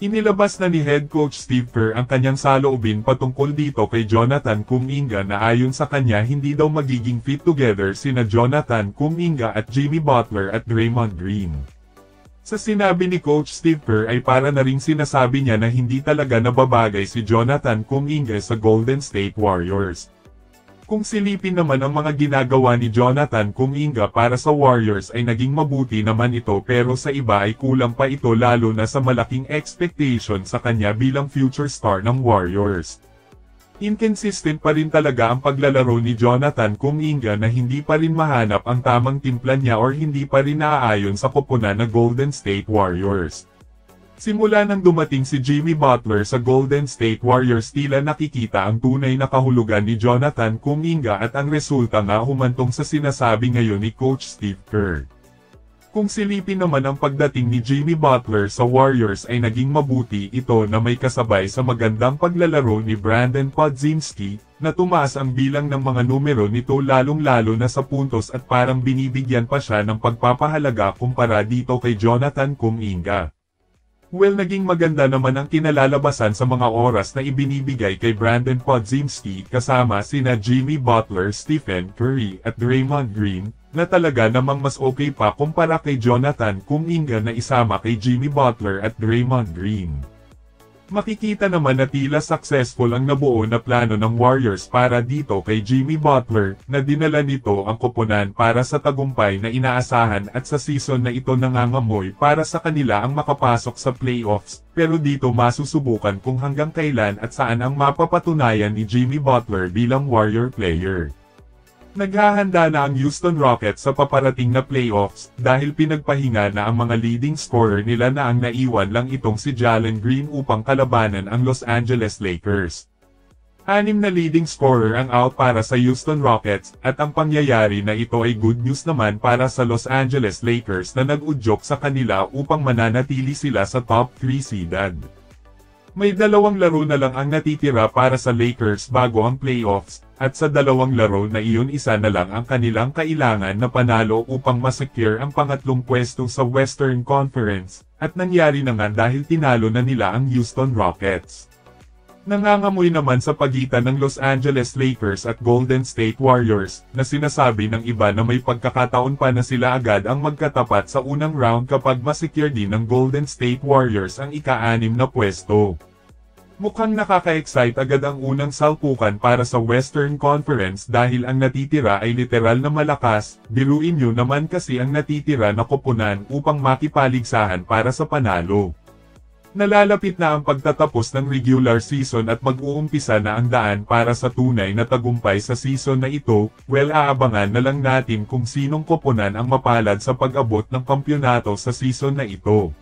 Inilabas na ni Head Coach Steve Kerr ang kanyang saloobin patungkol dito kay Jonathan Kuminga na ayon sa kanya hindi daw magiging fit together sina Jonathan Kuminga at Jimmy Butler at Draymond Green. Sa sinabi ni Coach Steve Kerr ay para na ring sinasabi niya na hindi talaga nababagay si Jonathan Kuminga sa Golden State Warriors. Kung silipin naman ang mga ginagawa ni Jonathan Kuminga para sa Warriors ay naging mabuti naman ito pero sa iba ay kulang pa ito lalo na sa malaking expectation sa kanya bilang future star ng Warriors. Inconsistent pa rin talaga ang paglalaro ni Jonathan Kuminga na hindi pa rin mahanap ang tamang timpla niya or hindi pa rin naaayon sa koponan ng Golden State Warriors. Simula nang dumating si Jimmy Butler sa Golden State Warriors tila nakikita ang tunay na kahulugan ni Jonathan Kuminga at ang resulta nga humantong sa sinasabi ngayon ni Coach Steve Kerr. Kung silipin naman ang pagdating ni Jimmy Butler sa Warriors ay naging mabuti ito na may kasabay sa magandang paglalaro ni Brandon Podziemski, na tumaas ang bilang ng mga numero nito lalong-lalo na sa puntos at parang binibigyan pa siya ng pagpapahalaga kumpara dito kay Jonathan Kuminga. Well, naging maganda naman ang kinalalabasan sa mga oras na ibinibigay kay Brandon Podziemski kasama sina Jimmy Butler, Stephen Curry at Draymond Green, na talaga namang mas okay pa kumpara kay Jonathan Kuminga na isama kay Jimmy Butler at Draymond Green. Makikita naman na tila successful ang nabuo na plano ng Warriors para dito kay Jimmy Butler, na dinala nito ang koponan para sa tagumpay na inaasahan at sa season na ito nangangamoy para sa kanila ang makapasok sa playoffs, pero dito masusubukan kung hanggang kailan at saan ang mapapatunayan ni Jimmy Butler bilang Warrior player. Naghahanda na ang Houston Rockets sa paparating na playoffs dahil pinagpahinga na ang mga leading scorer nila na ang naiwan lang itong si Jalen Green upang kalabanan ang Los Angeles Lakers. 6 na leading scorer ang out para sa Houston Rockets at ang pangyayari na ito ay good news naman para sa Los Angeles Lakers na nag-udyok sa kanila upang mananatili sila sa top 3 seeded. May 2 laro na lang ang natitira para sa Lakers bago ang playoffs, at sa 2 laro na iyon isa na lang ang kanilang kailangan na panalo upang masecure ang pangatlong pwesto sa Western Conference, at nangyari na nga dahil tinalo na nila ang Houston Rockets. Nangangamoy naman sa pagitan ng Los Angeles Lakers at Golden State Warriors, na sinasabi ng iba na may pagkakataon pa na sila agad ang magkatapat sa unang round kapag masecure din ng Golden State Warriors ang ika-6 na pwesto. Mukhang nakaka-excite agad ang unang salpukan para sa Western Conference dahil ang natitira ay literal na malakas, biruin nyo naman kasi ang natitira na koponan upang makipaligsahan para sa panalo. Nalalapit na ang pagtatapos ng regular season at mag-uumpisa na ang daan para sa tunay na tagumpay sa season na ito, well aabangan na lang natin kung sinong koponan ang mapalad sa pag-abot ng kampyonato sa season na ito.